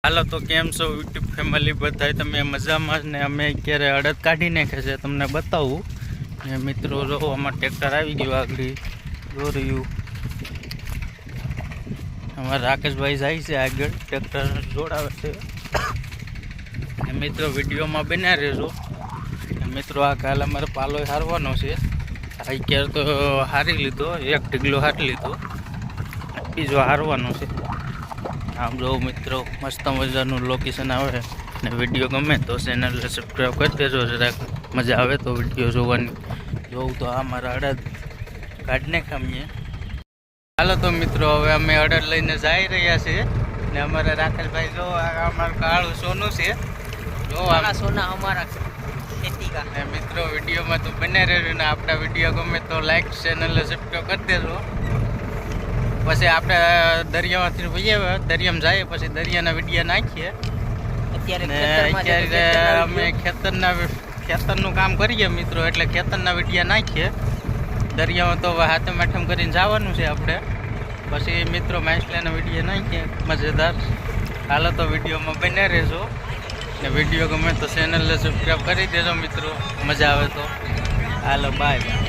હાલો તો કેમ છો યુટ્યુબ ફેમિલી બધા તમે મજામાં ને અમે અત્યારે અડદ કાઢી નાખે છે તમને બતાવું ને મિત્રો જો આમાં ટ્રેક્ટર આવી ગયું આગળ દોર્યું અમારા રાકેશભાઈ જાય છે આગળ ટ્રેક્ટર જોડાવે છે ને મિત્રો વિડીયોમાં બન્યા રહેજો મિત્રો આ કાલે અમારે પાલો હારવાનો છે અત્યારે તો હારી લીધો એક ઢીગલો હારી લીધો બીજો હારવાનો છે આમ જો મિત્રો મસ્ત મજાનું લોકેશન આવે ને વિડીયો ગમે તો ચેનલને સબસ્ક્રાઈબ કરી દેજો જરાક મજા આવે તો વિડીયો જોવાની જોઉં તો આ મારા અડદ કાઢને ખામીએ હાલો તો મિત્રો હવે અમે અડદ લઈને જઈ રહ્યા છીએ ને અમારા રાકેશભાઈ જો અમારું કાળું સોનું છે જો આ સોના અમારા ખેતી કા ને મિત્રો વિડીયોમાં તો બને રહેજો ને આપણા વિડીયો ગમે તો લાઈક ચેનલને સબસ્ક્રાઈબ કરી દેજો પછી આપણે દરિયામાંથી જઈએ દરિયામાં જઈએ પછી દરિયાના વિડીયો નાખીએ અત્યારે અમે ખેતરનું કામ કરીએ મિત્રો એટલે ખેતરના વિડીયો નાખીએ દરિયામાં તો હાથે માઠમ કરીને જવાનું છે આપણે પછી મિત્રો માછલાના વિડીયો નાખીએ મજેદાર હાલો તો વિડીયોમાં બને રહેજો ને વિડીયો ગમે તો ચેનલને સબસ્ક્રાઈબ કરી દેજો મિત્રો મજા આવે તો હાલો બાય